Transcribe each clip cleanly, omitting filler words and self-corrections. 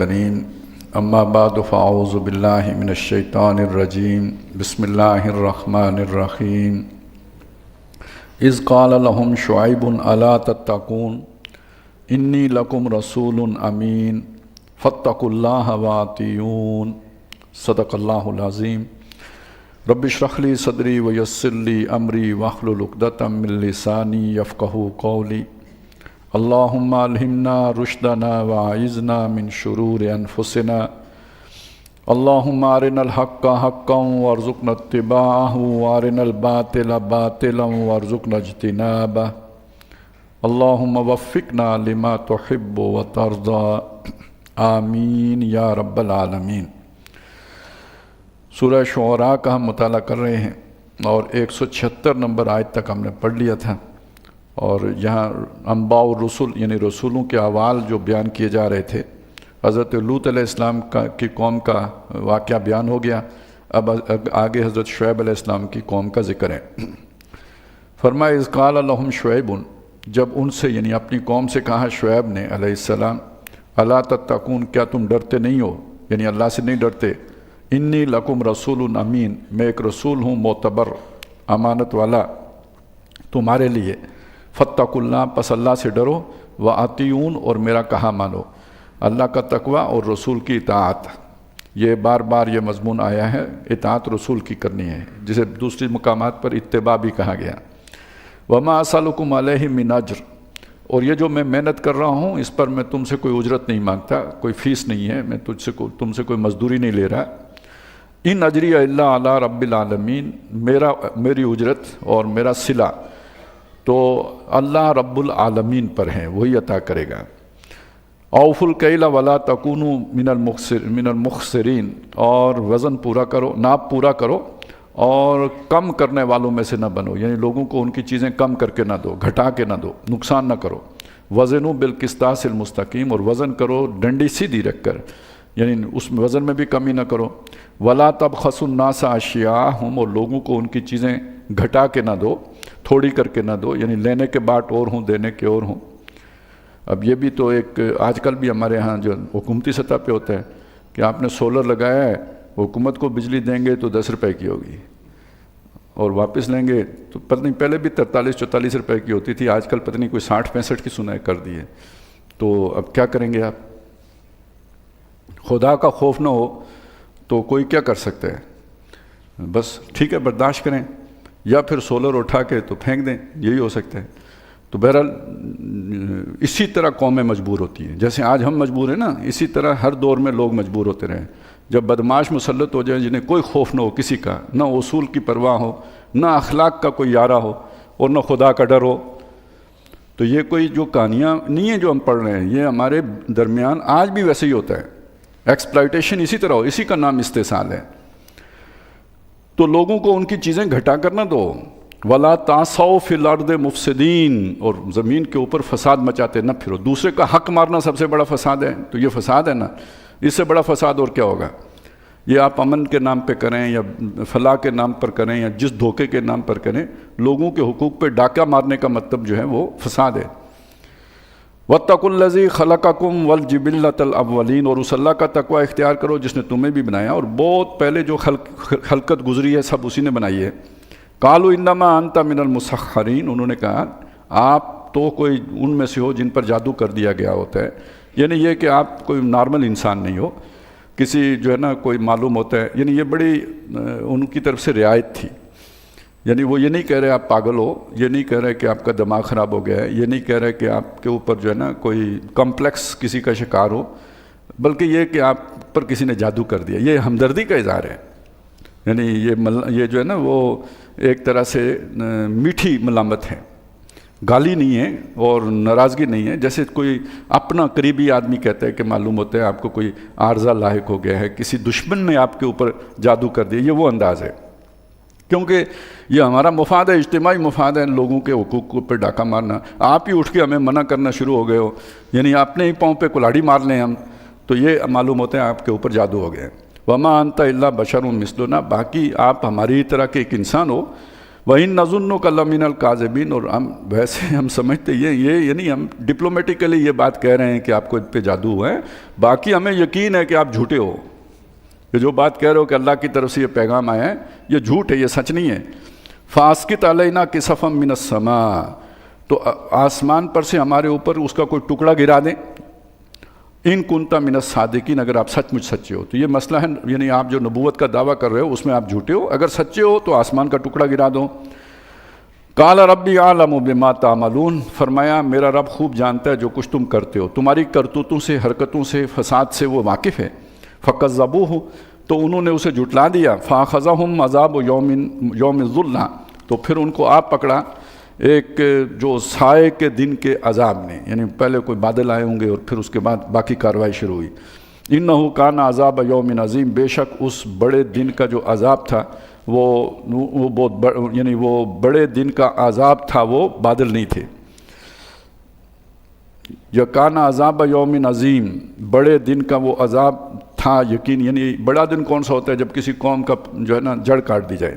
کریم اما بعد فاعوذ باللہ من الشیطان الرجیم بسم اللہ الرحمن الرحیم اذ قال لهم شعیب الا تتقون انی لکم رسول امین فاتقوا اللہ واطیعون صدق اللہ العظیم رب اشرح لی صدری ویسر لی امری واحلل عقدۃ من لسانی یفقہوا قولی اللہم الہمنا رشدنا واعذنا من شرور انفسنا اللہم ارنا الحق حقا وارزقنا اتباعہ وارنا الباطل باطلا وارزقنا اجتنابہ اللہم وفقنا لما تحب وترضى آمین یا رب العالمین۔ سورہ شعراء کا ہم مطالعہ کر رہے ہیں اور 176 نمبر آیت تک ہم نے پڑھ لیا تھا، اور یہاں انباء الرسل یعنی رسولوں کے احوال جو بیان کیے جا رہے تھے۔ حضرت لوط علیہ السلام کی قوم کا واقعہ بیان ہو گیا، اب آگے حضرت شعیب علیہ السلام کی قوم کا ذکر ہے۔ فرمایا اذ قال لهم شعیب، جب ان سے یعنی اپنی قوم سے کہا شعیب نے علیہ السلام، الا تتقون، کیا تم ڈرتے نہیں ہو، یعنی اللہ سے نہیں ڈرتے۔ انی لکم رسول امین، میں ایک رسول ہوں معتبر، امانت والا تمہارے لیے۔ فاتقوا اللہ، پس اللہ سے ڈرو، واطیعون، اور میرا کہا مانو۔ اللہ کا تقوی اور رسول کی اطاعت، یہ بار بار یہ مضمون آیا ہے، اطاعت رسول کی کرنی ہے، جسے دوسری مقامات پر اتباع بھی کہا گیا۔ وما اسألکم علیہ من اجر، اور یہ جو میں محنت کر رہا ہوں اس پر میں تم سے کوئی اجرت نہیں مانگتا، کوئی فیس نہیں ہے، میں تم سے کوئی مزدوری نہیں لے رہا۔ ان اجری الا علی رب العالمین، میری اجرت اور میرا صلہ تو اللہ رب العالمین پر ہیں، وہی عطا کرے گا۔ اوفوا الکیل ولا تکونوا من المخسرین، اور وزن پورا کرو، ناپ پورا کرو اور کم کرنے والوں میں سے نہ بنو، یعنی لوگوں کو ان کی چیزیں کم کر کے نہ دو، گھٹا کے نہ دو، نقصان نہ کرو۔ وزنوا بالقسطاس المستقیم، اور وزن کرو ڈنڈی سیدھی رکھ کر، یعنی اس میں وزن میں بھی کمی نہ کرو۔ ولا تبخسوا الناس اشیاءہم، اور لوگوں کو ان کی چیزیں گھٹا کے نہ دو، تھوڑی کر کے نہ دو، یعنی لینے کے باٹ اور ہوں دینے کے اور ہوں۔ اب یہ بھی تو ایک آج کل بھی ہمارے ہاں جو حکومتی سطح پہ ہوتا ہے کہ آپ نے سولر لگایا ہے، حکومت کو بجلی دیں گے تو 10 روپے کی ہوگی، اور واپس لیں گے تو پتہ نہیں، پہلے بھی 43-44 روپے کی ہوتی تھی، آج کل پتہ نہیں کوئی 60-65 کی سنائی کر دی ہے۔ تو اب کیا کریں گے آپ؟ خدا کا خوف نہ ہو تو کوئی کیا کر سکتا ہے؟ بس ٹھیک ہے، برداشت کریں، یا پھر سولر اٹھا کے تو پھینک دیں، یہی ہو سکتا ہے۔ تو بہرحال اسی طرح قومیں مجبور ہوتی ہیں، جیسے آج ہم مجبور ہیں نا، اسی طرح ہر دور میں لوگ مجبور ہوتے رہے۔ جب بدمعاش مسلط ہو جائیں، جنہیں کوئی خوف نہ ہو کسی کا، نہ اصول کی پرواہ ہو، نہ اخلاق کا کوئی یارہ ہو، اور نہ خدا کا ڈر ہو، تو یہ کوئی جو کہانیاں نہیں ہیں جو ہم پڑھ رہے ہیں، یہ ہمارے درمیان آج بھی ویسے ہی ہوتا ہے۔ ایکسپلائٹیشن اسی طرح ہو، اسی کا نام استحصال ہے۔ تو لوگوں کو ان کی چیزیں گھٹا کر نہ دو۔ وَلَا تَعْثَوْا فِي الْأَرْضِ مُفْسِدِينَ، اور زمین کے اوپر فساد مچاتے نہ پھرو۔ دوسرے کا حق مارنا سب سے بڑا فساد ہے، تو یہ فساد ہے نا، اس سے بڑا فساد اور کیا ہوگا؟ یہ آپ امن کے نام پہ کریں یا فلاح کے نام پر کریں یا جس دھوکے کے نام پر کریں، لوگوں کے حقوق پہ ڈاکہ مارنے کا مطلب جو ہے وہ فساد ہے۔ وَاتَّقُوا الَّذِي خَلَقَكُمْ وَالْجِبِلَّةَ الْأَوَّلِينَ، اور اس اللہ کا تقوی اختیار کرو جس نے تمہیں بھی بنایا اور بہت پہلے جو خلقت گزری ہے سب اسی نے بنائی ہے۔ قَالُوا إِنَّمَا أَنْتَ مِنَ الْمُسَخَّرِينَ، انہوں نے کہا آپ تو کوئی ان میں سے ہو جن پر جادو کر دیا گیا ہوتا ہے، یعنی یہ کہ آپ کوئی نارمل انسان نہیں ہو، کسی جو ہے نا کوئی معلوم ہوتا ہے، یعنی یہ بڑی ان کی طرف سے رعایت تھی۔ یعنی وہ یہ نہیں کہہ رہے آپ پاگل ہو، یہ نہیں کہہ رہے کہ آپ کا دماغ خراب ہو گیا ہے، یہ نہیں کہہ رہے کہ آپ کے اوپر جو ہے نا کوئی کمپلیکس کسی کا شکار ہو، بلکہ یہ کہ آپ پر کسی نے جادو کر دیا۔ یہ ہمدردی کا اظہار ہے، یعنی یہ جو ہے نا وہ ایک طرح سے میٹھی ملامت ہے، گالی نہیں ہے اور ناراضگی نہیں ہے، جیسے کوئی اپنا قریبی آدمی کہتا ہے کہ معلوم ہوتا ہے آپ کو کوئی عارضہ لاحق ہو گیا ہے، کسی دشمن نے آپ کے اوپر جادو کر دیا، یہ وہ انداز ہے۔ کیونکہ یہ ہمارا مفاد ہے، اجتماعی مفاد ہے، لوگوں کے حقوق پہ ڈاکہ مارنا۔ آپ ہی اٹھ کے ہمیں منع کرنا شروع ہو گئے ہو، یعنی اپنے ہی پاؤں پہ کلاڑی مار لیں ہم، تو یہ معلوم ہوتا ہے آپ کے اوپر جادو ہو گیا ہے۔ وما انت الا بشر مثلنا، باقی آپ ہماری طرح کے ایک انسان ہو۔ وَإِن نَظُنُّكَ لَمِنَ الْكَاذِبِينَ، اور ہم سمجھتے یہ یعنی ہم ڈپلومیٹیکلی یہ بات کہہ رہے ہیں کہ آپ کو پہ جادو ہوا ہے، باقی ہمیں یقین ہے کہ آپ جھوٹے ہو، کہ جو بات کہہ رہے ہو کہ اللہ کی طرف سے یہ پیغام آیا ہے یہ جھوٹ ہے، یہ سچ نہیں ہے۔ فَأَسْقِطْ عَلَيْنَا كِسَفًا مِّنَ السَّمَاءِ، تو آسمان پر سے ہمارے اوپر اس کا کوئی ٹکڑا گرا دیں، ان کنتا من الصادقین، اگر آپ سچ مچ سچے ہو۔ تو یہ مسئلہ ہے، یعنی آپ جو نبوت کا دعویٰ کر رہے ہو اس میں آپ جھوٹے ہو، اگر سچے ہو تو آسمان کا ٹکڑا گرا دو۔ قال ربی اعلم بما تعملون، فرمایا میرا رب خوب جانتا ہے جو کچھ تم کرتے ہو، تمہاری کرتوتوں سے، حرکتوں سے، فساد سے وہ واقف ہے۔ فکذبوہ، تو انہوں نے اسے جھٹلا دیا۔ فاخذہم عذاب یوم الظلہ، تو پھر ان کو آپ پکڑا ایک جو سائے کے دن کے عذاب نے، یعنی پہلے کوئی بادل آئے ہوں گے اور پھر اس کے بعد باقی کارروائی شروع ہوئی۔ انہ کان عذاب یوم عظیم، بے شک اس بڑے دن کا جو عذاب تھا وہ بہت یعنی وہ بڑے دن کا عذاب تھا، وہ بادل نہیں تھے۔ یا کان عذاب یوم عظیم، بڑے دن کا وہ عذاب تھا یقین، یعنی بڑا دن کون سا ہوتا ہے جب کسی قوم کا جو ہے نا جڑ کاٹ دی جائے۔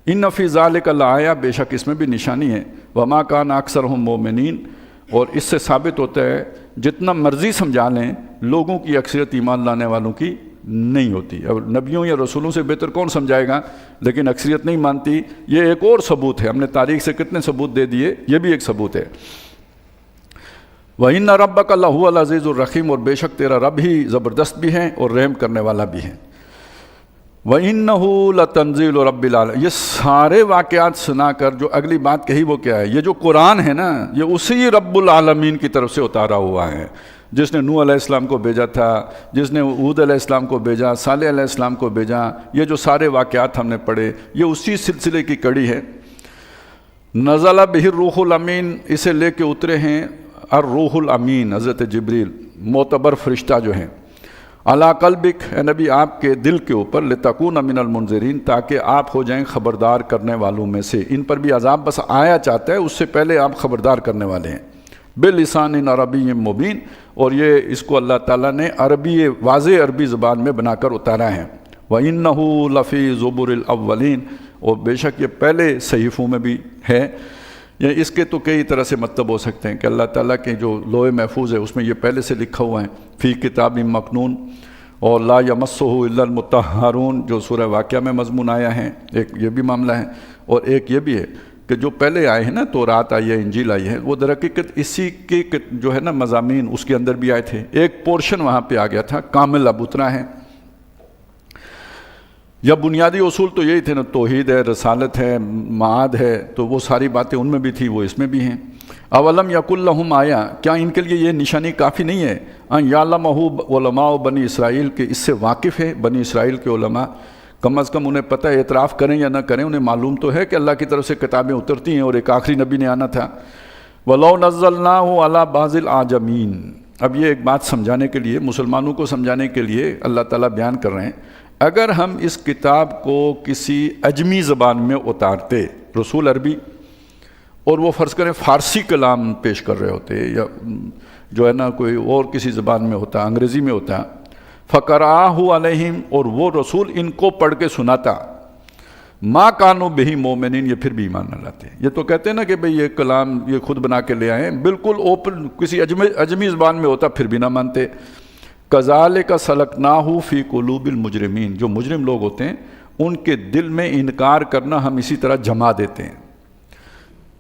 ان فی ذالک لآیہ، بے شک اس میں بھی نشانی ہے۔ وما کان اکثرہم مومنین، اور اس سے ثابت ہوتا ہے جتنا مرضی سمجھا لیں لوگوں کی اکثریت ایمان لانے والوں کی نہیں ہوتی۔ اب نبیوں یا رسولوں سے بہتر کون سمجھائے گا، لیکن اکثریت نہیں مانتی۔ یہ ایک اور ثبوت ہے، ہم نے تاریخ سے کتنے ثبوت دے دیے، یہ بھی ایک ثبوت ہے۔ وَإِنَّ رَبَّكَ لَهُوَ الْعَزِيزُ الرَّحِيمُ، اور بے شک تیرا رب ہی زبردست بھی ہے اور رحم کرنے والا بھی ہے۔ وَإِنَّهُ لَتَنزِيلُ رَبِّ الْعَالَمِينَ، یہ سارے واقعات سنا کر جو اگلی بات کہی وہ کیا ہے، یہ جو قرآن ہے نا یہ اسی رب العالمین کی طرف سے اتارا ہوا ہے، جس نے نوح علیہ السلام کو بھیجا تھا، جس نے ہود علیہ السلام کو بھیجا، صالح علیہ السلام کو بھیجا۔ یہ جو سارے واقعات ہم نے پڑھے یہ اسی سلسلے کی کڑی ہے۔ نزل بہ الروح الامین، اسے لے کے اترے ہیں الروح الامین، حضرت جبریل معتبر فرشتہ جو ہیں، علی قلبک، اے نبی آپ کے دل کے اوپر، لتکون من المنذرین، تاکہ آپ ہو جائیں خبردار کرنے والوں میں سے۔ ان پر بھی عذاب بس آیا چاہتا ہے، اس سے پہلے آپ خبردار کرنے والے ہیں۔ بلسان عربی مبین، اور یہ اس کو اللہ تعالیٰ نے عربی واضح عربی زبان میں بنا کر اتارا ہے۔ وَإِنَّهُ لَفِي زُبُرِ الْأَوَّلِينَ، اور بے شک یہ پہلے صحیفوں میں بھی ہے۔ یا اس کے تو کئی طرح سے مطلب ہو سکتے ہیں کہ اللہ تعالیٰ کے جو لوح محفوظ ہے اس میں یہ پہلے سے لکھا ہوا ہے، فی کتاب مکنون، اور لا یمسہ الا المطہرون جو سورہ واقعہ میں مضمون آیا ہے، ایک یہ بھی معاملہ ہے۔ اور ایک یہ بھی ہے کہ جو پہلے آئے ہیں نا، تورات آئی ہے، انجیل آئی ہے، وہ در حقیقت اسی کے جو ہے نا مضامین اس کے اندر بھی آئے تھے، ایک پورشن وہاں پہ آ گیا تھا، کامل اب اترا ہے۔ یا بنیادی اصول تو یہی تھے نا، توحید ہے، رسالت ہے، معاد ہے، تو وہ ساری باتیں ان میں بھی تھی، وہ اس میں بھی ہیں۔ اولم یکن لہم آیا، کیا ان کے لیے یہ نشانی کافی نہیں ہے، ان یعلمہ علماء بنی اسرائیل، کے اس سے واقف ہے بنی اسرائیل کے علماء، کم از کم انہیں پتہ ہے، اعتراف کریں یا نہ کریں انہیں معلوم تو ہے کہ اللہ کی طرف سے کتابیں اترتی ہیں اور ایک آخری نبی نے آنا تھا۔ وَلَوْ نَزَّلْنَاهُ عَلَى بَعْضِ الْأَعْجَمِينَ، اب یہ ایک بات سمجھانے کے لیے، مسلمانوں کو سمجھانے کے لیے اللہ تعالیٰ بیان کر رہے ہیں، اگر ہم اس کتاب کو کسی اجمی زبان میں اتارتے، رسول عربی، اور وہ فرض کریں فارسی کلام پیش کر رہے ہوتے، یا جو ہے نا کوئی اور کسی زبان میں ہوتا، انگریزی میں ہوتا، فَقَرَأَهُ عَلَيْهِمْ، اور وہ رسول ان کو پڑھ کے سناتا، مَا كَانُوا بِهِ مُؤْمِنِينَ، یہ پھر بھی ایمان نہ لاتے۔ یہ تو کہتے ہیں نا کہ بھئی یہ کلام یہ خود بنا کے لے آئے، بالکل اوپن کسی اجمی زبان میں ہوتا پھر بھی نہ مانتے۔ كَذَلِكَ سَلَكْنَاهُ فِي قُلُوبِ الْمُجْرِمِينَ، جو مجرم لوگ ہوتے ہیں ان کے دل میں انکار کرنا ہم اسی طرح جما دیتے ہیں۔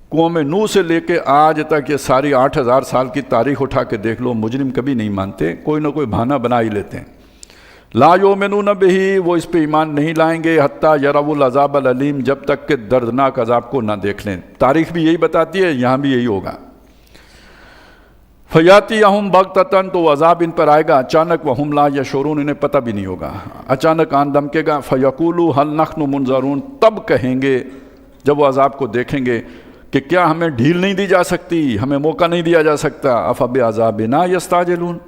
قوم نوح سے لے کے آج تک یہ ساری 8000 سال کی تاریخ اٹھا کے دیکھ لو، مجرم کبھی نہیں مانتے، کوئی نہ کوئی بہانہ بنا ہی لیتے ہیں۔ لا یؤمنون بہ، وہ اس پہ ایمان نہیں لائیں گے، حتیٰ یروا العذاب العلیم، جب تک کہ دردناک عذاب کو نہ دیکھ لیں۔ تاریخ بھی یہی بتاتی ہے، یہاں بھی یہی ہوگا۔ فیاتیہم بغتۃ، تو عذاب ان پر آئے گا اچانک، وہم لا یشعرون، انہیں پتہ بھی نہیں ہوگا، اچانک آن دمکے گا۔ فیقولوا ہل نحن منظرون، تب کہیں گے جب وہ عذاب کو دیکھیں گے کہ کیا ہمیں ڈھیل نہیں دی جا سکتی، ہمیں موقع نہیں دیا جا سکتا۔ افبعذابنا یستعجلون،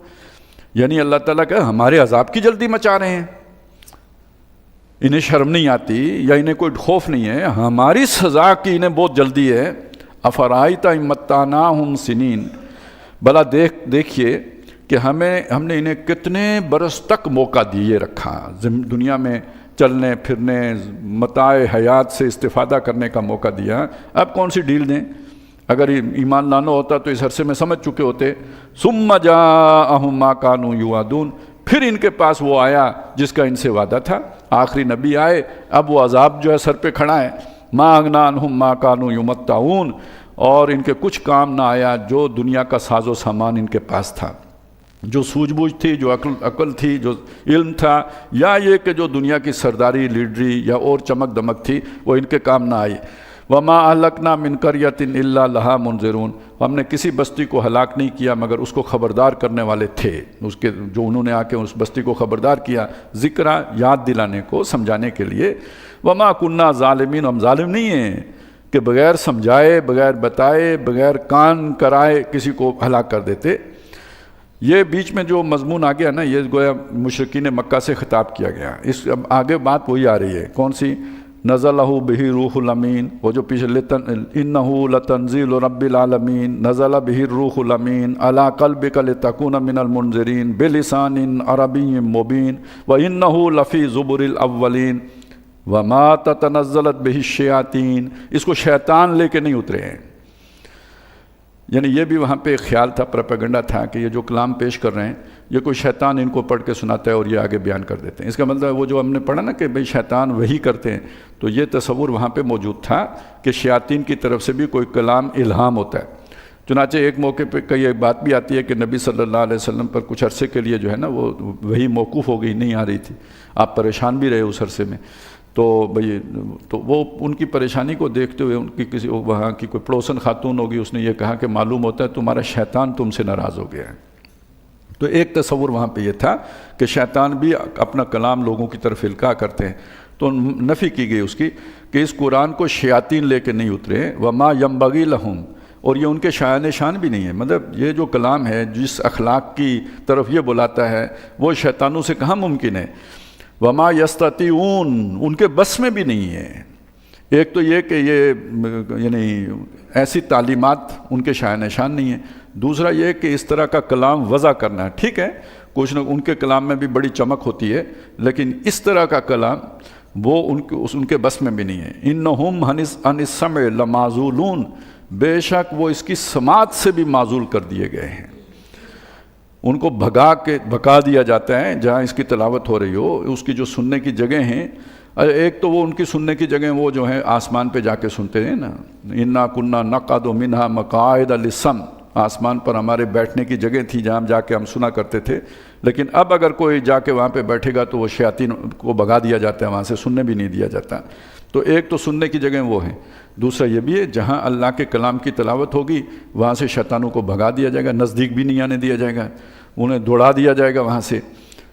یعنی اللہ تعالیٰ کہ ہمارے عذاب کی جلدی مچا رہے ہیں، انہیں شرم نہیں آتی یا انہیں کوئی خوف نہیں ہے، ہماری سزا کی انہیں بہت جلدی ہے۔ افرأیت ان متعناہم سنین، بلا دیکھیے کہ ہم نے انہیں کتنے برس تک موقع دیے رکھا، دنیا میں چلنے پھرنے متاع حیات سے استفادہ کرنے کا موقع دیا، اب کون سی ڈیل دیں؟ اگر ایمان لانا ہوتا تو اس عرصے میں سمجھ چکے ہوتے۔ ثم جاءہم ما کانوا یوعدون، پھر ان کے پاس وہ آیا جس کا ان سے وعدہ تھا، آخری نبی آئے، اب وہ عذاب جو ہے سر پہ کھڑا ہے۔ ما اغنی عنہم ما کانوا یمتعون، اور ان کے کچھ کام نہ آیا جو دنیا کا ساز و سامان ان کے پاس تھا، جو سوجھ بوجھ تھی، جو عقل تھی، جو علم تھا، یا یہ کہ جو دنیا کی سرداری، لیڈری یا اور چمک دمک تھی، وہ ان کے کام نہ آئی۔ وما اہلکنا من قریۃ الا لہا منذرون، ہم نے کسی بستی کو ہلاک نہیں کیا مگر اس کو خبردار کرنے والے تھے، اس کے جو انہوں نے آ کے اس بستی کو خبردار کیا، ذکرہ یاد دلانے کو، سمجھانے کے لیے۔ وما کننا ظالمین، ہم ظالم نہیں ہیں کہ بغیر سمجھائے، بغیر بتائے، بغیر کان کرائے کسی کو ہلاک کر دیتے۔ یہ بیچ میں جو مضمون آ گیا نا، یہ گویا مشرکین مکہ سے خطاب کیا گیا، اس اب آگے بات وہی آ رہی ہے، کون سی؟ نزلہ بہ روح الامین، وہ جو پیچھے انہ لتنزیل رب العالمین نزل بہ الروح الامین علی قلبک لتکون من المنذرین بلسان عربی مبین وانہ لفی زبر الاولین وما تتنزلت بہ الشیاطین، اس کو شیطان لے کے نہیں اترے ہیں، یعنی یہ بھی وہاں پہ ایک خیال تھا، پروپیگنڈا تھا کہ یہ جو کلام پیش کر رہے ہیں یہ کوئی شیطان ان کو پڑھ کے سناتا ہے اور یہ آگے بیان کر دیتے ہیں۔ اس کا مطلب وہ جو ہم نے پڑھا نا کہ بھئی شیطان وہی کرتے ہیں، تو یہ تصور وہاں پہ موجود تھا کہ شیاطین کی طرف سے بھی کوئی کلام الہام ہوتا ہے۔ چنانچہ ایک موقع پہ کئی ایک بات بھی آتی ہے کہ نبی صلی اللہ علیہ وسلم پر کچھ عرصے کے لیے جو ہے نا وہ وہی موقوف ہو گئی، نہیں آ رہی تھی، آپ پریشان بھی رہے اس عرصے میں، تو بھئی تو وہ ان کی پریشانی کو دیکھتے ہوئے ان کی کسی وہاں کی کوئی پڑوسن خاتون ہوگی، اس نے یہ کہا کہ معلوم ہوتا ہے تمہارا شیطان تم سے ناراض ہو گیا ہے۔ تو ایک تصور وہاں پہ یہ تھا کہ شیطان بھی اپنا کلام لوگوں کی طرف القاء کرتے ہیں، تو نفی کی گئی اس کی کہ اس قرآن کو شیاطین لے کے نہیں اترے، وما ینبغی لہم، اور یہ ان کے شایان شان بھی نہیں ہے، مطلب یہ جو کلام ہے جس اخلاق کی طرف یہ بلاتا ہے وہ شیطانوں سے کہاں ممکن ہے۔ وما یستطیعون، ان کے بس میں بھی نہیں ہے۔ ایک تو یہ کہ یہ یعنی ایسی تعلیمات ان کے شایان شان نہیں ہیں، دوسرا یہ کہ اس طرح کا کلام وضع کرنا ہے، ٹھیک ہے کچھ نہ ان کے کلام میں بھی بڑی چمک ہوتی ہے، لیکن اس طرح کا کلام وہ ان کے بس میں بھی نہیں ہے۔ انہم عن السمع لمعزولون، بے شک وہ اس کی سماعت سے بھی معزول کر دیے گئے ہیں، ان کو بھگا دیا جاتا ہے جہاں اس کی تلاوت ہو رہی ہو، اس کی جو سننے کی جگہ ہیں، ایک تو وہ ان کی سننے کی جگہ وہ جو ہیں آسمان پہ جا کے سنتے ہیں نا، انا کننا نقعد منہا مقاعد للسمع، آسمان پر ہمارے بیٹھنے کی جگہ تھی جہاں جا کے ہم سنا کرتے تھے، لیکن اب اگر کوئی جا کے وہاں پہ بیٹھے گا تو وہ شیاطین کو بھگا دیا جاتا ہے، وہاں سے سننے بھی نہیں دیا جاتا۔ تو ایک تو سننے کی جگہ وہ ہیں، دوسرا یہ بھی ہے جہاں اللہ کے کلام کی تلاوت ہوگی وہاں سے شیطانوں کو بھگا دیا جائے گا، نزدیک بھی نہیں آنے دیا جائے گا، انہیں دوڑا دیا جائے گا وہاں سے۔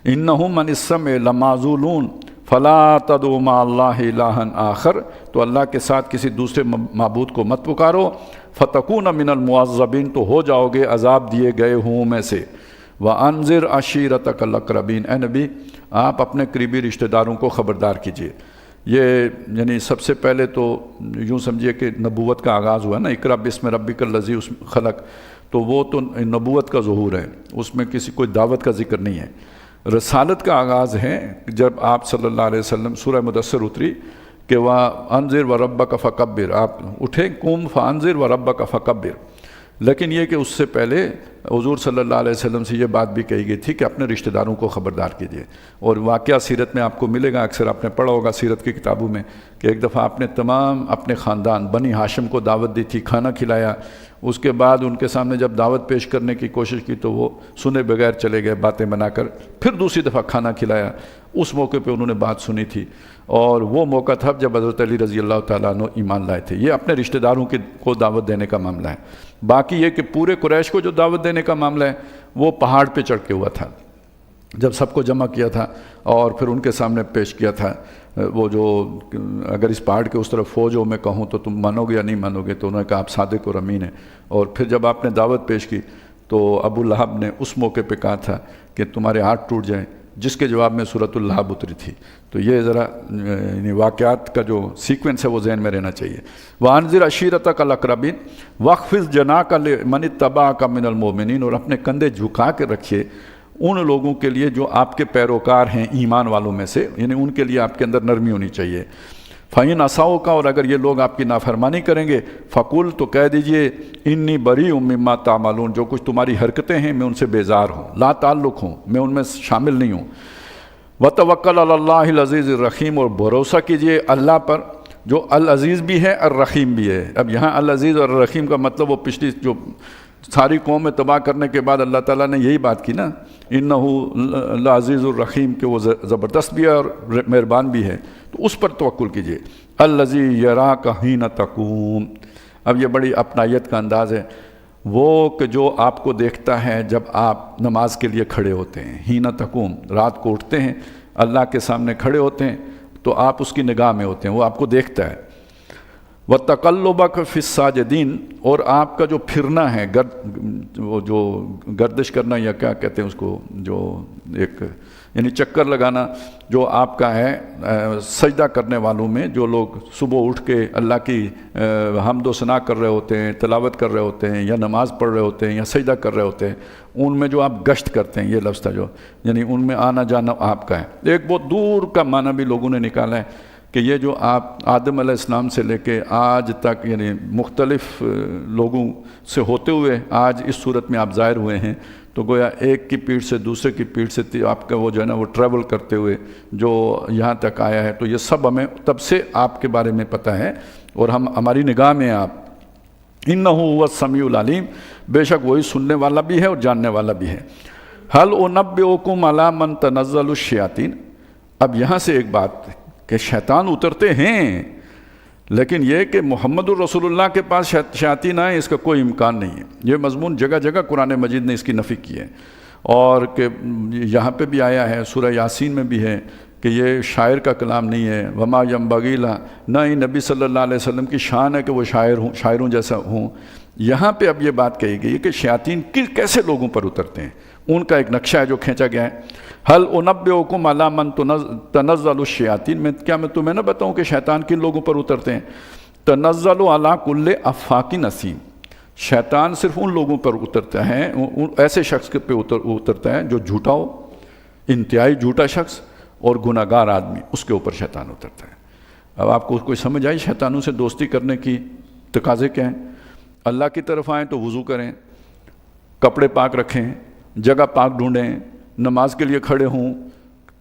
انہم عن السمع لمعزولون فلا تدعوا مع اللہ الہا آخر، تو اللہ کے ساتھ کسی دوسرے معبود کو مت پکارو، فتکون من المعذبین، تو ہو جاؤ گے عذاب دیے گئے ہوں میں سے۔ وانذر عشیرتک الاقربین، اے نبی آپ اپنے قریبی رشتہ داروں کو خبردار کیجیے۔ یہ یعنی سب سے پہلے تو یوں سمجھیے کہ نبوت کا آغاز ہوا نا، اقرأ باسم ربک الذی خلق، تو وہ تو نبوت کا ظہور ہے، اس میں کسی کوئی دعوت کا ذکر نہیں ہے۔ رسالت کا آغاز ہے جب آپ صلی اللہ علیہ وسلم سورہ مدثر اتری کہ وَأَنذِرْ وَرَبَّكَ فَكَبِّرْ، آپ اٹھیں قُمْ فَأَنذِرْ وَرَبَّكَ فَكَبِّرْ، لیکن یہ کہ اس سے پہلے حضور صلی اللہ علیہ وسلم سے یہ بات بھی کہی گئی تھی کہ اپنے رشتہ داروں کو خبردار کیجیے، اور واقعہ سیرت میں آپ کو ملے گا، اکثر آپ نے پڑھا ہوگا سیرت کی کتابوں میں کہ ایک دفعہ آپ نے تمام اپنے خاندان بنی ہاشم کو دعوت دی تھی، کھانا کھلایا، اس کے بعد ان کے سامنے جب دعوت پیش کرنے کی کوشش کی تو وہ سنے بغیر چلے گئے باتیں بنا کر، پھر دوسری دفعہ کھانا کھلایا، اس موقع پہ انہوں نے بات سنی تھی، اور وہ موقع تھا جب حضرت علی رضی اللہ تعالیٰ عنہ ایمان لائے تھے۔ یہ اپنے رشتہ داروں کو دعوت دینے کا معاملہ ہے۔ باقی یہ کہ پورے قریش کو جو دعوت دینے کا معاملہ ہے وہ پہاڑ پہ چڑھ کے ہوا تھا، جب سب کو جمع کیا تھا اور پھر ان کے سامنے پیش کیا تھا وہ جو اگر اس پہاڑ کے اس طرف فوج ہو میں کہوں تو تم مانو گے یا نہیں مانو گے، تو انہوں نے کہا آپ صادق اور امین ہیں، اور پھر جب آپ نے دعوت پیش کی تو ابو لہب نے اس موقع پہ کہا تھا کہ تمہارے ہاتھ ٹوٹ جائیں، جس کے جواب میں سورۃ اللہب اتری تھی۔ تو یہ ذرا یعنی واقعات کا جو سیکوینس ہے وہ ذہن میں رہنا چاہیے۔ وَأَنذِرْ عَشِيرَتَكَ الْأَقْرَبِينَ وَاخْفِضْ جَنَاحَكَ لِمَنِ اتَّبَعَكَ مِنَ الْمُؤْمِنِينَ، اور اپنے کندھے جھکا کے رکھیے ان لوگوں کے لیے جو آپ کے پیروکار ہیں ایمان والوں میں سے، یعنی ان کے لیے آپ کے اندر نرمی ہونی چاہیے۔ فَإِنْ عَصَوْكَ، اور اگر یہ لوگ آپ کی نافرمانی کریں گے، فَقُلْ، تو کہہ دیجئے، اِنِّي بَرِيءٌ مِّمَّا تَعْمَلُونَ، جو کچھ تمہاری حرکتیں ہیں میں ان سے بیزار ہوں، لا تعلق ہوں، میں ان میں شامل نہیں ہوں۔ وَتَوَكَّلْ عَلَى اللَّهِ الْعَزِيزِ الرَّحِيمِ، اور بھروسہ کیجئے اللہ پر جو العزیز بھی ہے الرحیم بھی ہے۔ اب یہاں العزیز اور الرحیم کا مطلب وہ پچھلی جو ساری قوم میں تباہ کرنے کے بعد اللہ تعالیٰ نے یہی بات کی نا، اِنَّهُ العزیز الرحیم، کہ وہ زبردست بھی ہے اور مہربان بھی ہے، تو اس پر توکل کیجئے۔ الذی یراک حین تقوم، اب یہ بڑی اپنائیت کا انداز ہے، وہ کہ جو آپ کو دیکھتا ہے جب آپ نماز کے لیے کھڑے ہوتے ہیں، حین تقوم، رات کو اٹھتے ہیں اللہ کے سامنے کھڑے ہوتے ہیں تو آپ اس کی نگاہ میں ہوتے ہیں، وہ آپ کو دیکھتا ہے۔ وَتَقَلُّبَكَ فِي السَّاجِدِينَ، اور آپ کا جو پھرنا ہے، وہ جو گردش کرنا یا کیا کہتے ہیں اس کو، جو ایک یعنی چکر لگانا جو آپ کا ہے سجدہ کرنے والوں میں، جو لوگ صبح اٹھ کے اللہ کی حمد و ثنا کر رہے ہوتے ہیں، تلاوت کر رہے ہوتے ہیں، یا نماز پڑھ رہے ہوتے ہیں، یا سجدہ کر رہے ہوتے ہیں، ان میں جو آپ گشت کرتے ہیں، یہ لفظ تھا جو، یعنی ان میں آنا جانا آپ کا ہے۔ ایک بہت دور کا معنی بھی لوگوں نے نکالا ہے کہ یہ جو آپ آدم علیہ السلام سے لے کے آج تک، یعنی مختلف لوگوں سے ہوتے ہوئے آج اس صورت میں آپ ظاہر ہوئے ہیں، تو گویا ایک کی پیٹھ سے دوسرے کی پیٹھ سے آپ کا وہ جو ہے نا وہ ٹریول کرتے ہوئے جو یہاں تک آیا ہے، تو یہ سب ہمیں تب سے آپ کے بارے میں پتہ ہے اور ہماری نگاہ میں آپ۔ انہ هو السمیع العلیم، بے شک وہی سننے والا بھی ہے اور جاننے والا بھی ہے۔ هل انبئکم علی من تنزل الشیاطین، اب یہاں سے ایک بات کہ شیطان اترتے ہیں، لیکن یہ کہ محمد الرسول اللہ کے پاس شیاطین آئیں اس کا کوئی امکان نہیں ہے۔ یہ مضمون جگہ جگہ قرآن مجید نے اس کی نفی کی ہے، اور کہ یہاں پہ بھی آیا ہے، سورہ یاسین میں بھی ہے کہ یہ شاعر کا کلام نہیں ہے، وما ینبغی لہ، نہ ہی نبی صلی اللہ علیہ وسلم کی شان ہے کہ وہ شاعروں جیسا ہوں۔ یہاں پہ اب یہ بات کہی گئی کہ شیاطین کیسے لوگوں پر اترتے ہیں، ان کا ایک نقشہ ہے جو کھینچا گیا ہے۔ حل انبئکم علی من تنزل الشیاطین، میں کیا میں تمہیں نہ بتاؤں کہ شیطان کن لوگوں پر اترتے ہیں؟ تنزل علی کل افاک نسیم، شیطان صرف ان لوگوں پر اترتا ہے، ایسے شخص پہ اترتا ہے جو جھوٹا ہو، انتہائی جھوٹا شخص اور گناہ گار آدمی، اس کے اوپر شیطان اترتا ہے۔ اب آپ کو کوئی سمجھ آئی شیطانوں سے دوستی کرنے کی تقاضے کیا ہیں؟ اللہ کی طرف آئیں تو وضو کریں، کپڑے پاک رکھیں، جگہ پاک ڈھونڈیں، نماز کے لیے کھڑے ہوں،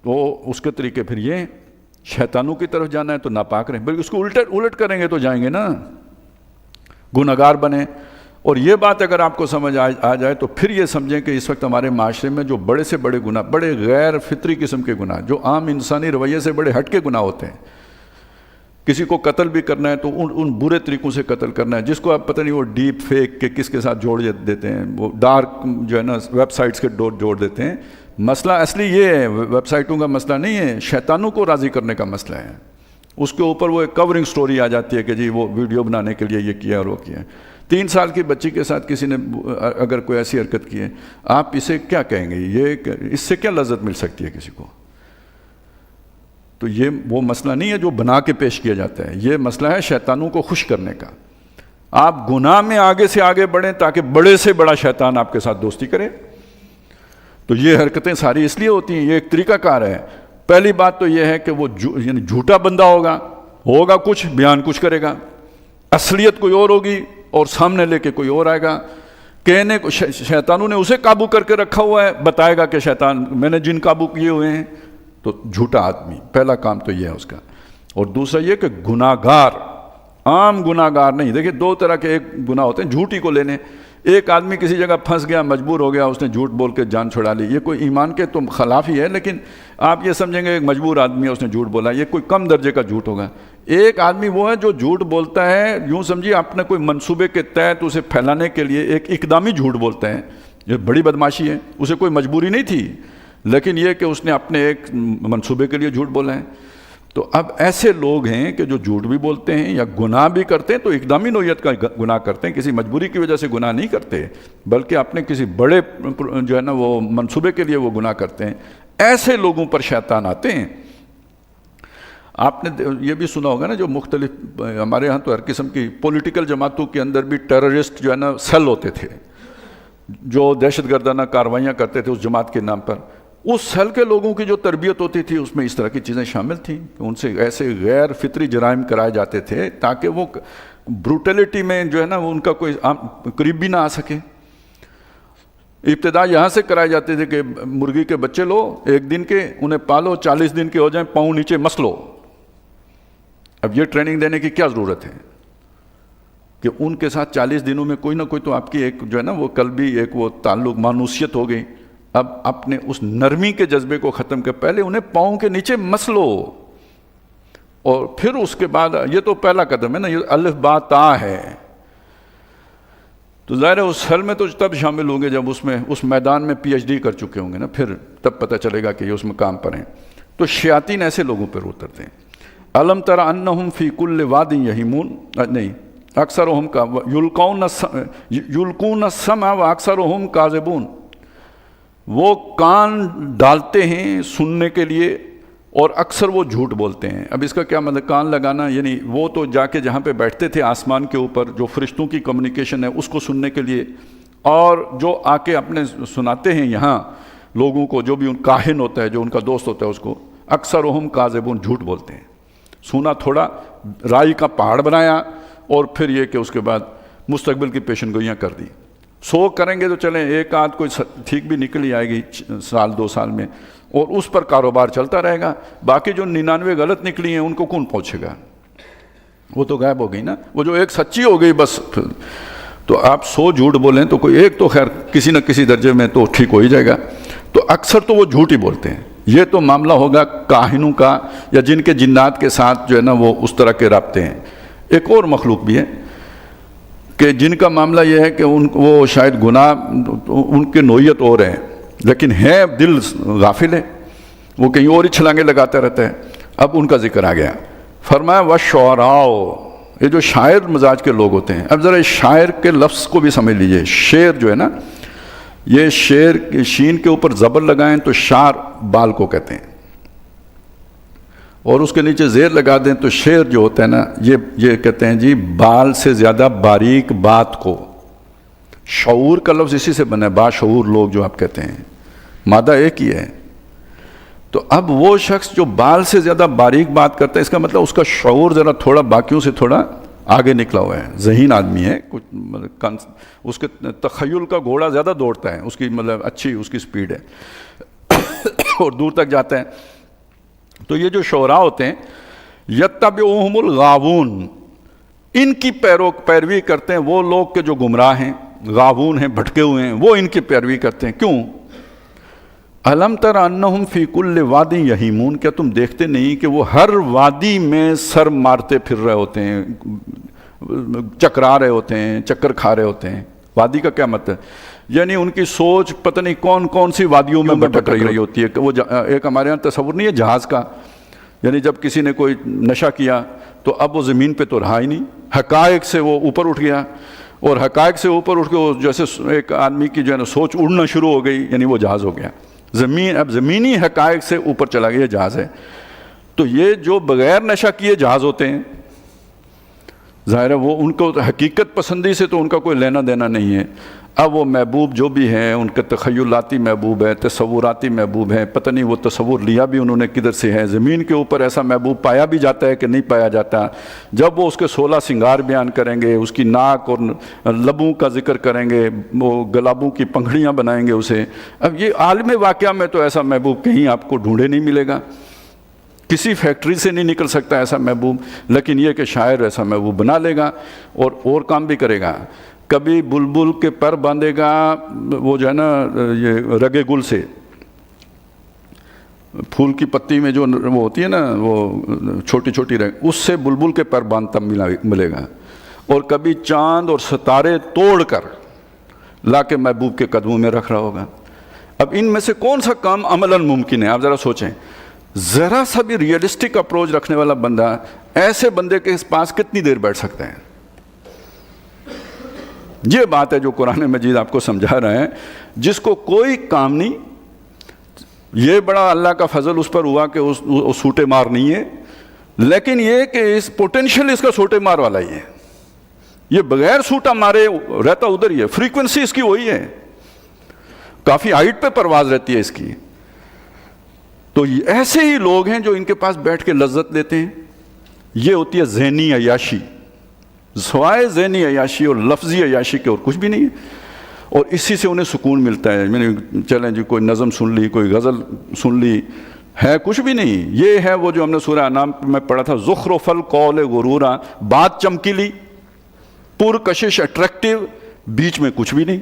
تو اس کے طریقے پھر یہ شیطانوں کی طرف جانا ہے تو ناپاک رہیں، بلکہ اس کو الٹ کریں گے تو جائیں گے نا، گناہ گار بنیں۔ اور یہ بات اگر آپ کو سمجھ آ جائے تو پھر یہ سمجھیں کہ اس وقت ہمارے معاشرے میں جو بڑے سے بڑے گناہ، بڑے غیر فطری قسم کے گناہ، جو عام انسانی رویے سے بڑے ہٹ کے گناہ ہوتے ہیں، کسی کو قتل بھی کرنا ہے تو ان برے طریقوں سے قتل کرنا ہے جس کو آپ پتہ نہیں وہ ڈیپ فیک کے کس کے ساتھ جوڑ دیتے ہیں، وہ ڈارک جو ہے نا ویب سائٹس کے جوڑ دیتے ہیں۔ مسئلہ اصلی یہ ہے، ویب سائٹوں کا مسئلہ نہیں ہے، شیطانوں کو راضی کرنے کا مسئلہ ہے۔ اس کے اوپر وہ ایک کورنگ سٹوری آ جاتی ہے کہ جی وہ ویڈیو بنانے کے لیے یہ کیا اور وہ کیا۔ 3 سال کی بچی کے ساتھ کسی نے اگر کوئی ایسی حرکت کی ہے، آپ اسے کیا کہیں گے؟ یہ اس سے کیا لذت مل سکتی ہے کسی کو؟ تو یہ وہ مسئلہ نہیں ہے جو بنا کے پیش کیا جاتا ہے، یہ مسئلہ ہے شیطانوں کو خوش کرنے کا۔ آپ گناہ میں آگے سے آگے بڑھیں تاکہ بڑے سے بڑا شیطان آپ کے ساتھ دوستی کرے۔ تو یہ حرکتیں ساری اس لیے ہوتی ہیں، یہ ایک طریقہ کار ہے۔ پہلی بات تو یہ ہے کہ وہ یعنی جھوٹا بندہ ہوگا کچھ، بیان کچھ کرے گا، اصلیت کوئی اور ہوگی اور سامنے لے کے کوئی اور آئے گا۔ کہنے کو شیطانوں نے اسے قابو کر کے رکھا ہوا ہے، بتائے گا کہ شیطان میں نے جن قابو کیے ہوئے ہیں، تو جھوٹا آدمی پہلا کام تو یہ ہے اس کا۔ اور دوسرا یہ کہ گناہ گار، عام گناہ گار نہیں۔ دیکھیں 2 طرح کے ایک گناہ ہوتے ہیں جھوٹی کو لینے۔ ایک آدمی کسی جگہ پھنس گیا، مجبور ہو گیا، اس نے جھوٹ بول کے جان چھڑا لی، یہ کوئی ایمان کے تو خلاف ہی ہے، لیکن آپ یہ سمجھیں گے ایک مجبور آدمی ہے اس نے جھوٹ بولا، یہ کوئی کم درجے کا جھوٹ ہوگا۔ ایک آدمی وہ ہے جو جھوٹ بولتا ہے، یوں سمجھیے اپنے کوئی منصوبے کے تحت اسے پھیلانے کے لیے ایک اقدامی جھوٹ بولتا ہے، یہ بڑی بدماشی ہے، اسے کوئی مجبوری نہیں تھی، لیکن یہ کہ اس نے اپنے ایک منصوبے کے لیے جھوٹ بولا ہے۔ تو اب ایسے لوگ ہیں کہ جو جھوٹ بھی بولتے ہیں یا گناہ بھی کرتے ہیں تو اقدامی نوعیت کا گناہ کرتے ہیں، کسی مجبوری کی وجہ سے گناہ نہیں کرتے، بلکہ اپنے کسی بڑے جو ہے نا وہ منصوبے کے لیے وہ گناہ کرتے ہیں۔ ایسے لوگوں پر شیطان آتے ہیں۔ آپ نے یہ بھی سنا ہوگا نا، جو مختلف ہمارے ہاں تو ہر قسم کی پولیٹیکل جماعتوں کے اندر بھی ٹیررسٹ جو ہے نا سیل ہوتے تھے، جو دہشت گردانہ کارروائیاں کرتے تھے اس جماعت کے نام پر، اس سیل کے لوگوں کی جو تربیت ہوتی تھی اس میں اس طرح کی چیزیں شامل تھیں کہ ان سے ایسے غیر فطری جرائم کرائے جاتے تھے تاکہ وہ بروٹیلٹی میں جو ہے نا وہ ان کا کوئی قریب بھی نہ آ سکے۔ ابتدا یہاں سے کرائے جاتے تھے کہ مرغی کے بچے لو، 1 دن کے انہیں پالو، 40 دن کے ہو جائیں، پاؤں نیچے مس لو۔ اب یہ ٹریننگ دینے کی کیا ضرورت ہے کہ ان کے ساتھ 40 دنوں میں کوئی نہ کوئی تو آپ کی ایک جو ہے نا وہ قلبی ایک وہ تعلق مانوسیت ہو گئی۔ اب اپنے اس نرمی کے جذبے کو ختم کر پہلے انہیں پاؤں کے نیچے مس لو، اور پھر اس کے بعد یہ تو پہلا قدم ہے نا، یہ الف با تا ہے۔ تو ظاہر ہے اس حل میں تو تب شامل ہوں گے جب اس میدان میں پی ایچ ڈی کر چکے ہوں گے نا، پھر تب پتہ چلے گا کہ یہ اس مقام پر ہیں۔ تو شیاطین ایسے لوگوں پر اترتے ہیں۔ الم تر انہم فی کل واد یہیمون، نہیں، اکثرہم کا یلقون السمع و اکثرہم کاذبون، وہ کان ڈالتے ہیں سننے کے لیے اور اکثر وہ جھوٹ بولتے ہیں۔ اب اس کا کیا مطلب؟ کان لگانا یعنی وہ تو جا کے جہاں پہ بیٹھتے تھے آسمان کے اوپر، جو فرشتوں کی کمیونیکیشن ہے اس کو سننے کے لیے، اور جو آ کے اپنے سناتے ہیں یہاں لوگوں کو، جو بھی ان کاہن ہوتا ہے جو ان کا دوست ہوتا ہے اس کو، اکثرہم کاذبون، جھوٹ بولتے ہیں۔ سنا تھوڑا، رائی کا پہاڑ بنایا، اور پھر یہ کہ اس کے بعد مستقبل کی پیشن گوئیاں کر دی۔ سو کریں گے تو چلیں ایک آدھ کوئی ٹھیک بھی نکل ہی آئے گی 1-2 سال میں، اور اس پر کاروبار چلتا رہے گا۔ باقی جو 99 غلط نکلی ہیں ان کو کون پہنچے گا؟ وہ تو غائب ہو گئی نا، وہ جو ایک سچی ہو گئی بس۔ تو آپ 100 جھوٹ بولیں تو کوئی ایک تو خیر کسی نہ کسی درجے میں تو ٹھیک ہو ہی جائے گا۔ تو اکثر تو وہ جھوٹ ہی بولتے ہیں۔ یہ تو معاملہ ہوگا کاہنوں کا، یا جن کے جنات کے ساتھ جو ہے نا وہ اس طرح کے رابطے ہیں۔ ایک اور مخلوق بھی ہے کہ جن کا معاملہ یہ ہے کہ وہ شاید گناہ ان کے نوعیت اور ہیں، لیکن ہے دل غافل ہے، وہ کہیں اور ہی چھلانگے لگاتا رہتا ہے۔ اب ان کا ذکر آ گیا، فرمایا وَالشُّعَرَاءُ، یہ جو شاعر مزاج کے لوگ ہوتے ہیں۔ اب ذرا شاعر کے لفظ کو بھی سمجھ لیجئے۔ شعر جو ہے نا، یہ شعر شین کے اوپر زبر لگائیں تو شعر بال کو کہتے ہیں، اور اس کے نیچے زیر لگا دیں تو شعر جو ہوتا ہے نا یہ کہتے ہیں جی بال سے زیادہ باریک بات کو۔ شعور کا لفظ اسی سے بنا ہے، باشعور لوگ جو آپ کہتے ہیں، مادہ ایک ہی ہے۔ تو اب وہ شخص جو بال سے زیادہ باریک بات کرتا ہے، اس کا مطلب اس کا شعور ذرا تھوڑا باقیوں سے تھوڑا آگے نکلا ہوا ہے، ذہین آدمی ہے، کچھ اس کے تخیل کا گھوڑا زیادہ دوڑتا ہے، اس کی مطلب اچھی اس کی سپیڈ ہے اور دور تک جاتا ہے۔ تو یہ جو شعراء ہوتے ہیں، یتبعوہم الغاوون، ان کی پیروی کرتے ہیں وہ لوگ کہ جو گمراہ ہیں، غاوون ہیں، بھٹکے ہوئے ہیں، وہ ان کی پیروی کرتے ہیں۔ کیوں؟ الم تر انہم فی کل واد یہیمون، کیا تم دیکھتے نہیں کہ وہ ہر وادی میں سر مارتے پھر رہے ہوتے ہیں، چکرا رہے ہوتے ہیں، چکر کھا رہے ہوتے ہیں۔ وادی کا کیا مطلب؟ یعنی ان کی سوچ پتہ نہیں کون کون سی وادیوں میں بھٹک رہی ہوتی ہے۔ کہ وہ ایک ہمارے یہاں تصور نہیں ہے جہاز کا، یعنی جب کسی نے کوئی نشہ کیا تو اب وہ زمین پہ تو رہا ہی نہیں، حقائق سے وہ اوپر اٹھ گیا، اور حقائق سے اوپر اٹھ کے وہ جیسے ایک آدمی کی جو ہے نا سوچ اڑنا شروع ہو گئی، یعنی وہ جہاز ہو گیا۔ اب زمینی حقائق سے اوپر چلا گیا، یہ جہاز ہے۔ تو یہ جو بغیر نشہ کیے جہاز ہوتے ہیں، ظاہر ہے وہ ان کو حقیقت پسندی سے تو ان کا کوئی لینا دینا نہیں ہے۔ اب وہ محبوب جو بھی ہیں ان کے تخیلاتی محبوب ہے، تصوراتی محبوب ہے، پتہ نہیں وہ تصور لیا بھی انہوں نے کدھر سے ہے۔ زمین کے اوپر ایسا محبوب پایا بھی جاتا ہے کہ نہیں پایا جاتا۔ جب وہ اس کے 16 سنگار بیان کریں گے، اس کی ناک اور لبوں کا ذکر کریں گے، وہ گلابوں کی پنکھڑیاں بنائیں گے اسے۔ اب یہ عالم واقعہ میں تو ایسا محبوب کہیں آپ کو ڈھونڈے نہیں ملے گا، کسی فیکٹری سے نہیں نکل سکتا ایسا محبوب، لیکن یہ کہ شاعر ایسا محبوب بنا لے گا اور کام بھی کرے گا۔ کبھی بلبل کے پر باندھے گا، وہ جو ہے نا یہ رگے گل سے، پھول کی پتی میں جو وہ ہوتی ہے نا وہ چھوٹی چھوٹی رگ، اس سے بلبل کے پر باندھتا ملے گا۔ اور کبھی چاند اور ستارے توڑ کر لا کے محبوب کے قدموں میں رکھ رہا ہوگا۔ اب ان میں سے کون سا کام عملاً ممکن ہے؟ آپ ذرا سوچیں، ذرا سا بھی ریئلسٹک اپروچ رکھنے والا بندہ ایسے بندے کے پاس کتنی دیر بیٹھ سکتا ہے؟ یہ بات ہے جو قرآن مجید آپ کو سمجھا رہا ہے، جس کو کوئی کام نہیں۔ یہ بڑا اللہ کا فضل اس پر ہوا کہ اس سوٹے مار نہیں ہے، لیکن یہ کہ اس پوٹینشیل اس کا سوٹے مار والا ہی ہے۔ یہ بغیر سوٹا مارے رہتا ادھر ہی ہے، فریکوینسی اس کی وہی ہے۔ کافی ہائٹ پہ پرواز رہتی ہے اس کی. تو یہ ایسے ہی لوگ ہیں جو ان کے پاس بیٹھ کے لذت لیتے ہیں. یہ ہوتی ہے ذہنی عیاشی، سوائے ذہنی عیاشی اور لفظی عیاشی کے اور کچھ بھی نہیں ہے. اور اسی سے انہیں سکون ملتا ہے. میں نے چلیں جی کوئی نظم سن لی، کوئی غزل سن لی، ہے کچھ بھی نہیں. یہ ہے وہ جو ہم نے سورہ انعام میں پڑھا تھا، زخرف القول غرورا، بات چمکیلی، پرکشش، اٹریکٹیو، بیچ میں کچھ بھی نہیں.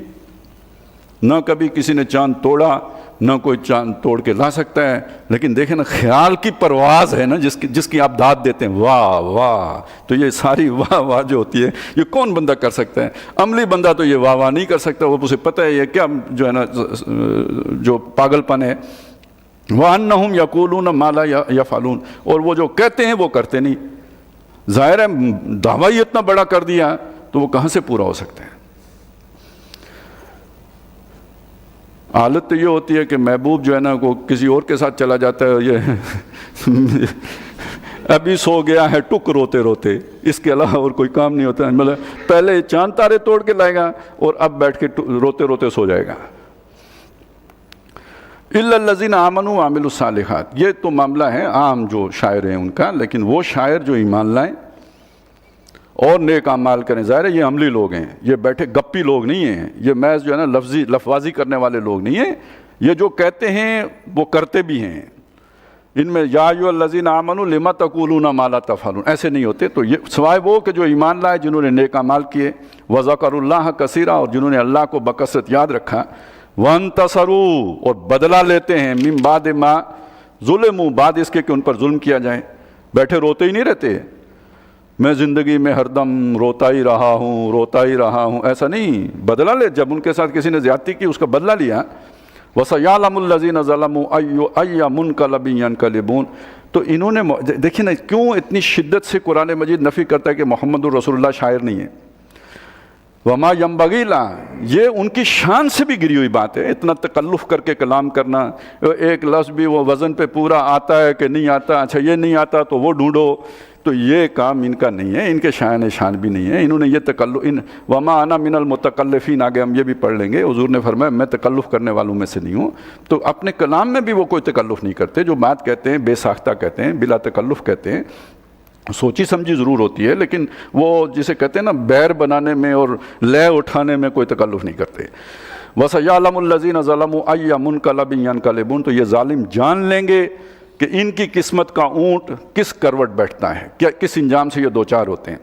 نہ کبھی کسی نے چاند توڑا، نہ کوئی چاند توڑ کے لا سکتا ہے. لیکن دیکھیں نا، خیال کی پرواز ہے نا جس کی آپ داد دیتے ہیں، واہ واہ. تو یہ ساری واہ واہ جو ہوتی ہے یہ کون بندہ کر سکتا ہے؟ عملی بندہ تو یہ واہ واہ نہیں کر سکتا. وہ اسے پتہ ہے یہ کیا جو ہے نا جو پاگل پن ہے. وَأَنَّهُمْ يَقُولُونَ مَا لَا يَفْعَلُونَ، اور وہ جو کہتے ہیں وہ کرتے نہیں. ظاہر ہے دعویٰ ہی اتنا بڑا کر دیا تو وہ کہاں سے پورا ہو سکتا ہے؟ حالت تو یہ ہوتی ہے کہ محبوب جو ہے نا وہ کسی اور کے ساتھ چلا جاتا ہے. یہ ابھی سو گیا ہے ٹک روتے روتے، اس کے علاوہ اور کوئی کام نہیں ہوتا. مطلب پہلے چاند تارے توڑ کے لائے گا اور اب بیٹھ کے روتے روتے سو جائے گا. إِلَّا الَّذِينَ آمَنُوا وَعَمِلُوا الصَّالِحَاتِ، یہ تو معاملہ ہے عام جو شاعر ہیں ان کا. لیکن وہ شاعر جو ایمان لائیں اور نیک اعمال کریں. ظاہر ہے یہ عملی لوگ ہیں، یہ بیٹھے گپی لوگ نہیں ہیں. یہ محض جو ہے نا لفظی کرنے والے لوگ نہیں ہیں. یہ جو کہتے ہیں وہ کرتے بھی ہیں. ان میں یا ایھا الذین آمنوا لم تقولون ما لا تفعلون ایسے نہیں ہوتے. تو یہ سوائے وہ کہ جو ایمان لائے، جنہوں نے نیک اعمال کیے، وذکروا اللہ کثیرا، اور جنہوں نے اللہ کو بکثرت یاد رکھا، وانتصروا، اور بدلہ لیتے ہیں، من بعد ما ظلموا، بعد اس کے کہ ان پر ظلم کیا جائے. بیٹھے روتے ہی نہیں رہتے، میں زندگی میں ہر دم روتا ہی رہا ہوں، ایسا نہیں. بدلہ لے، جب ان کے ساتھ کسی نے زیادتی کی اس کا بدلہ لیا. وَسَيَعْلَمُ الَّذِينَ ظَلَمُوا أَيَّ مُنْقَلَبٍ يَنْقَلِبُونَ. تو انہوں نے دیکھیں نا کیوں اتنی شدت سے قرآن مجید نفی کرتا ہے کہ محمد الرسول اللہ شاعر نہیں ہے. وَمَا يَنبَغِي لَهُ، یہ ان کی شان سے بھی گری ہوئی بات ہے. اتنا تکلف کر کے کلام کرنا، ایک لفظ بھی وہ وزن پہ پورا آتا ہے کہ نہیں آتا، اچھا یہ نہیں آتا تو وہ ڈھونڈو. تو یہ کام ان کا نہیں ہے، ان کے شان بھی نہیں ہے. انہوں نے یہ تکلف وَمَا أَنَا مِنَ الْمُتَكَلِّفِينَ، آگے ہم یہ بھی پڑھ لیں گے. حضور نے فرمایا میں تکلف کرنے والوں میں سے نہیں ہوں. تو اپنے کلام میں بھی وہ کوئی تکلف نہیں کرتے. جو بات کہتے ہیں بے ساختہ کہتے ہیں، بلا تکلف کہتے ہیں. سوچی سمجھی ضرور ہوتی ہے، لیکن وہ جسے کہتے ہیں نا بیر بنانے میں اور لے اٹھانے میں کوئی تکلف نہیں کرتے. وَسَيَعْلَمُ الَّذِينَ ظَلَمُوا أَيَّ مُنْقَلَبٍ يَنْقَلِبُونَ. تو یہ ظالم جان لیں گے کہ ان کی قسمت کا اونٹ کس کروٹ بیٹھتا ہے، کس انجام سے یہ دوچار ہوتے ہیں.